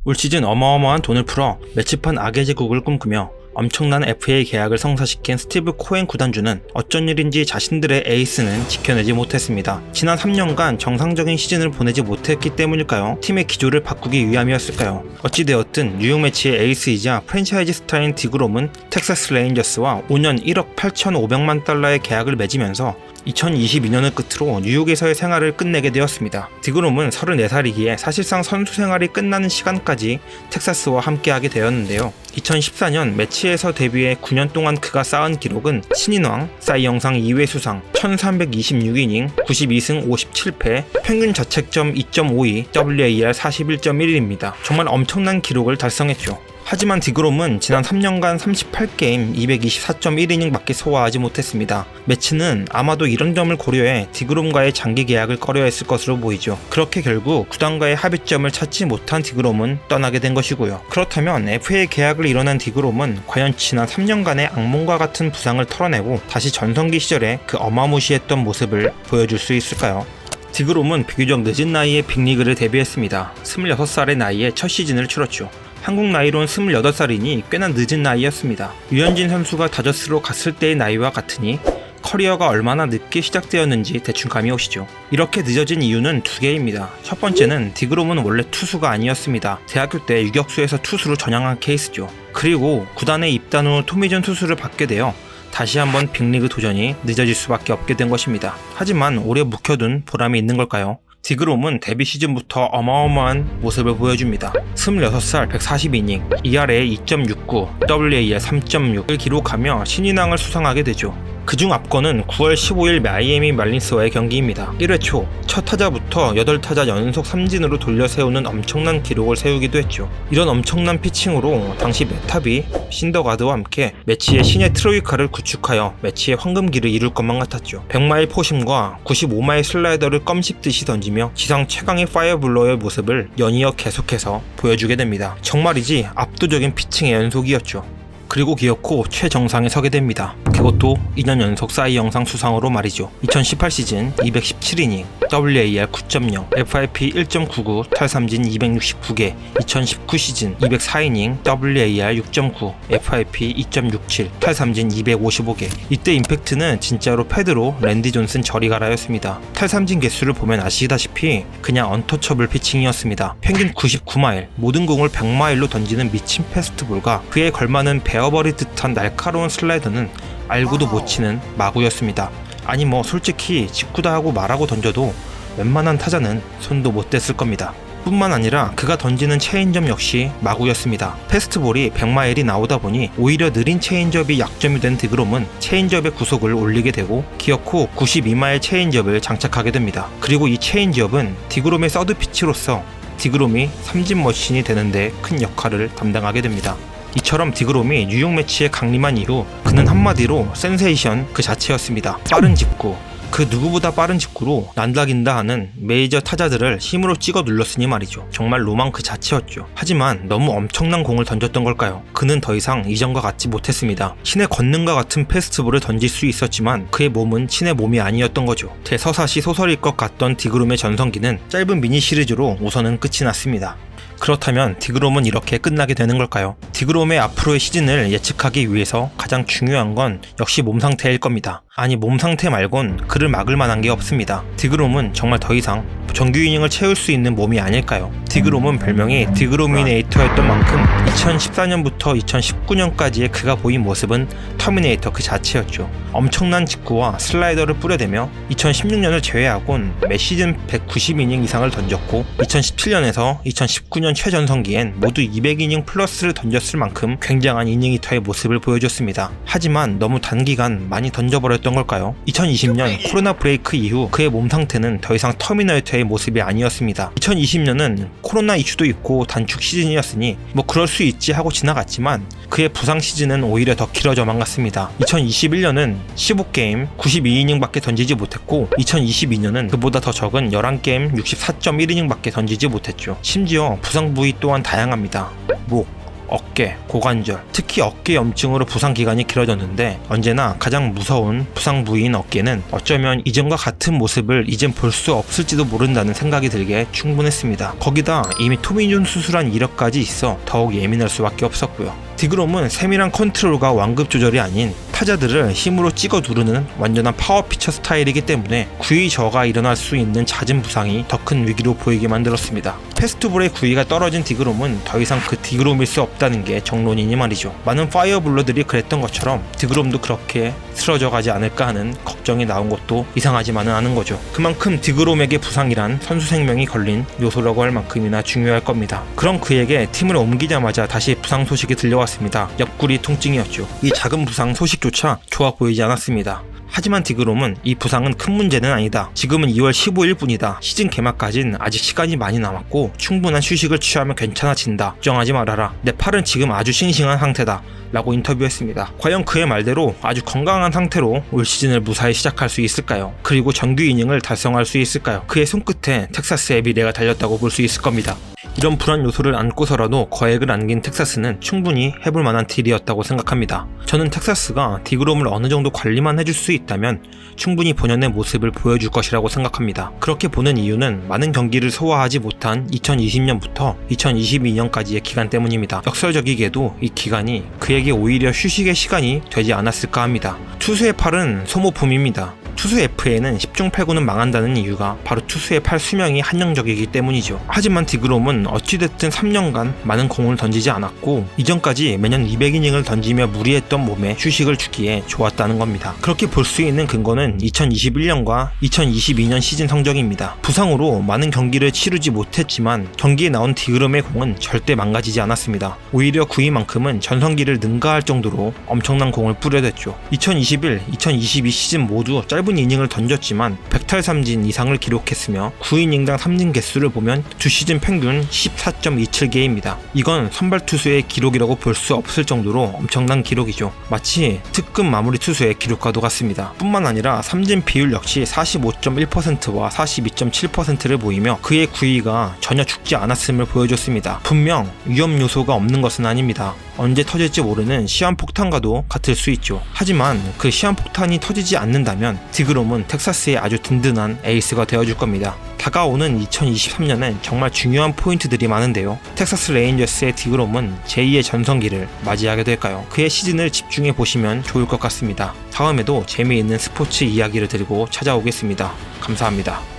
올 시즌 어마어마한 돈을 풀어 매치판 악의 제국을 꿈꾸며 엄청난 FA 계약을 성사시킨 스티브 코엔 구단주는 어쩐 일인지 자신들의 에이스는 지켜내지 못했습니다. 지난 3년간 정상적인 시즌을 보내지 못했기 때문일까요? 팀의 기조를 바꾸기 위함이었을까요? 어찌되었든 뉴욕 매치의 에이스이자 프랜차이즈 스타인 디그롬은 텍사스 레인저스와 5년 1억 8,500만 달러의 계약을 맺으면서 2022년을 끝으로 뉴욕에서의 생활을 끝내게 되었습니다. 디그롬은 34살이기에 사실상 선수 생활이 끝나는 시간까지 텍사스와 함께하게 되었는데요. 2014년 매치에서 데뷔해 9년 동안 그가 쌓은 기록은 신인왕, 사이 영상 2회 수상, 1326이닝, 92승 57패, 평균 자책점 2.52, WAR 41.1입니다. 정말 엄청난 기록을 달성했죠. 하지만 디그롬은 지난 3년간 38게임 224.1이닝밖에 소화하지 못했습니다. 매치는 아마도 이런 점을 고려해 디그롬과의 장기 계약을 꺼려했을 것으로 보이죠. 그렇게 결국 구단과의 합의점을 찾지 못한 디그롬은 떠나게 된 것이고요. 그렇다면 FA 계약을 이뤄낸 디그롬은 과연 지난 3년간의 악몽과 같은 부상을 털어내고 다시 전성기 시절의 그 어마무시했던 모습을 보여줄 수 있을까요? 디그롬은 비교적 늦은 나이에 빅리그를 데뷔했습니다. 26살의 나이에 첫 시즌을 치렀죠. 한국 나이로는 28살이니 꽤나 늦은 나이였습니다. 류현진 선수가 다저스로 갔을 때의 나이와 같으니 커리어가 얼마나 늦게 시작되었는지 대충 감이 오시죠. 이렇게 늦어진 이유는 두 개입니다. 첫 번째는 디그롬은 원래 투수가 아니었습니다. 대학교 때 유격수에서 투수로 전향한 케이스죠. 그리고 구단에 입단 후 토미존 투수를 받게 되어 다시 한번 빅리그 도전이 늦어질 수밖에 없게 된 것입니다. 하지만 오래 묵혀둔 보람이 있는 걸까요? 디그롬은 데뷔 시즌부터 어마어마한 모습을 보여줍니다. 26살 142이닝, ERA 2.69, WAR 3.6을 기록하며 신인왕을 수상하게 되죠. 그중 앞건은 9월 15일 마이애미 말린스와의 경기입니다. 1회 초 첫 타자부터 8타자 연속 삼진으로 돌려 세우는 엄청난 기록을 세우기도 했죠. 이런 엄청난 피칭으로 당시 메타비, 신더가드와 함께 매치의 신의 트로이카를 구축하여 매치의 황금기를 이룰 것만 같았죠. 100마일 포심과 95마일 슬라이더를 껌 씹듯이 던지며 지상 최강의 파이어블러의 모습을 연이어 계속해서 보여주게 됩니다. 정말이지 압도적인 피칭의 연속이었죠. 그리고 기어코 최정상에 서게 됩니다. 그것도 2년 연속 사이 영상 수상으로 말이죠. 2018 시즌 217이닝, WAR 9.0, FIP 1.99, 탈삼진 269개, 2019 시즌 204이닝, WAR 6.9, FIP 2.67, 탈삼진 255개. 이때 임팩트는 진짜로 패드로 랜디 존슨 저리 가라였습니다. 탈삼진 개수를 보면 아시다시피 그냥 언터처블 피칭이었습니다. 평균 99마일, 모든 공을 100마일로 던지는 미친 패스트볼과 그에 걸맞는 베어버릴 듯한 날카로운 슬라이더는 알고도 못 치는 마구였습니다. 아니 솔직히 직구다 하고 말하고 던져도 웬만한 타자는 손도 못 댔을 겁니다. 뿐만 아니라 그가 던지는 체인지업 역시 마구였습니다. 패스트볼이 100마일이 나오다 보니 오히려 느린 체인지업이 약점이 된 디그롬은 체인지업의 구속을 올리게 되고 기어코 92마일 체인지업을 장착하게 됩니다. 그리고 이 체인지업은 디그롬의 서드 피치로서 디그롬이 삼진 머신이 되는데 큰 역할을 담당하게 됩니다. 이처럼 디그롬이 뉴욕 매치에 강림한 이후 그는 한마디로 센세이션 그 자체였습니다. 빠른 직구, 그 누구보다 빠른 직구로 난다긴다 하는 메이저 타자들을 힘으로 찍어 눌렀으니 말이죠. 정말 로망 그 자체였죠. 하지만 너무 엄청난 공을 던졌던 걸까요? 그는 더 이상 이전과 같지 못했습니다. 신의 권능과 같은 패스트볼을 던질 수 있었지만 그의 몸은 신의 몸이 아니었던 거죠. 대서사시 소설일 것 같던 디그롬의 전성기는 짧은 미니 시리즈로 우선은 끝이 났습니다. 그렇다면 디그롬은 이렇게 끝나게 되는 걸까요? 디그롬의 앞으로의 시즌을 예측하기 위해서 가장 중요한 건 역시 몸 상태일 겁니다. 아니 몸 상태 말곤 그를 막을 만한 게 없습니다. 디그롬은 정말 더 이상 정규 이닝을 채울 수 있는 몸이 아닐까요? 디그롬은 별명이 디그로미네이터였던 만큼 2014년부터 2019년까지의 그가 보인 모습은 터미네이터 그 자체였죠. 엄청난 직구와 슬라이더를 뿌려대며 2016년을 제외하곤 매 시즌 190이닝 이상을 던졌고 2017년에서 2019년 최전성기엔 모두 200이닝 플러스를 던졌을 만큼 굉장한 이닝 히터의 모습을 보여줬습니다. 하지만 너무 단기간 많이 던져버렸던 걸까요? 2020년 코로나 브레이크 이후 그의 몸 상태는 더 이상 터미네이터의 모습이 아니었습니다. 2020년은 코로나 이슈도 있고 단축 시즌이었으니 그럴 수 있지 하고 지나갔지만 그의 부상 시즌은 오히려 더 길어져만 갔습니다. 2021년은 15게임 92이닝밖에 던지지 못했고 2022년은 그보다 더 적은 11게임 64.1이닝밖에 던지지 못했죠. 심지어 부상 부위 또한 다양합니다. 목, 어깨, 고관절, 특히 어깨 염증으로 부상 기간이 길어졌는데 언제나 가장 무서운 부상 부위인 어깨는 어쩌면 이전과 같은 모습을 이젠 볼 수 없을지도 모른다는 생각이 들게 충분했습니다. 거기다 이미 토미존 수술한 이력까지 있어 더욱 예민할 수밖에 없었고요. 디그롬은 세밀한 컨트롤과 완급 조절이 아닌 타자들을 힘으로 찍어 누르는 완전한 파워 피처 스타일이기 때문에 구위 저하가 일어날 수 있는 잦은 부상이 더 큰 위기로 보이게 만들었습니다. 패스트볼의 구위가 떨어진 디그롬은 더 이상 그 디그롬일 수 없다는 게 정론이니 말이죠. 많은 파이어블러들이 그랬던 것처럼 디그롬도 그렇게 쓰러져 가지 않을까 하는 걱정이 나온 것도 이상하지만은 않은 거죠. 그만큼 디그롬에게 부상이란 선수 생명이 걸린 요소라고 할 만큼이나 중요할 겁니다. 그럼 그에게 팀을 옮기자마자 다시 부상 소식이 들려왔습니다. 옆구리 통증이었죠. 이 작은 부상 소식조차 좋아 보이지 않았습니다. 하지만 디그롬은 이 부상은 큰 문제는 아니다. 지금은 2월 15일 뿐이다. 시즌 개막까진 아직 시간이 많이 남았고 충분한 휴식을 취하면 괜찮아진다. 걱정하지 말아라. 내 팔은 지금 아주 싱싱한 상태다. 라고 인터뷰했습니다. 과연 그의 말대로 아주 건강한 상태로 올 시즌을 무사히 시작할 수 있을까요? 그리고 정규 이닝을 달성할 수 있을까요? 그의 손끝에 텍사스의 미래가 달렸다고 볼 수 있을 겁니다. 이런 불안 요소를 안고서라도 거액을 안긴 텍사스는 충분히 해볼 만한 딜이었다고 생각합니다. 저는 텍사스가 디그롬을 어느 정도 관리만 해줄 수 있다면 충분히 본연의 모습을 보여줄 것이라고 생각합니다. 그렇게 보는 이유는 많은 경기를 소화하지 못한 2020년부터 2022년까지의 기간 때문입니다. 역설적이게도 이 기간이 그에게 오히려 휴식의 시간이 되지 않았을까 합니다. 투수의 팔은 소모품입니다. 투수 FA는 10중 8구는 망한다는 이유가 바로 투수의 팔 수명이 한정적이기 때문이죠. 하지만 디그롬은 어찌됐든 3년간 많은 공을 던지지 않았고 이전까지 매년 200이닝을 던지며 무리했던 몸에 휴식을 주기에 좋았다는 겁니다. 그렇게 볼 수 있는 근거는 2021년과 2022년 시즌 성적입니다. 부상으로 많은 경기를 치르지 못했지만 경기에 나온 디그롬의 공은 절대 망가지지 않았습니다. 오히려 구위만큼은 전성기를 능가할 정도로 엄청난 공을 뿌려댔죠. 2021, 2022 시즌 모두 짧은 이닝을 던졌지만 100탈3진 이상을 기록했으며 9이닝당 3진 개수를 보면 두 시즌 평균 14.27개입니다. 이건 선발 투수의 기록이라고 볼 수 없을 정도로 엄청난 기록이죠. 마치 특급 마무리 투수의 기록과도 같습니다. 뿐만 아니라 3진 비율 역시 45.1%와 42.7%를 보이며 그의 구위가 전혀 죽지 않았음을 보여줬습니다. 분명 위험 요소가 없는 것은 아닙니다. 언제 터질지 모르는 시한폭탄과도 같을 수 있죠. 하지만 그 시한폭탄이 터지지 않는다면 디그롬은 텍사스의 아주 든든한 에이스가 되어줄 겁니다. 다가오는 2023년엔 정말 중요한 포인트들이 많은데요. 텍사스 레인저스의 디그롬은 제2의 전성기를 맞이하게 될까요? 그의 시즌을 집중해 보시면 좋을 것 같습니다. 다음에도 재미있는 스포츠 이야기를 들고 찾아오겠습니다. 감사합니다.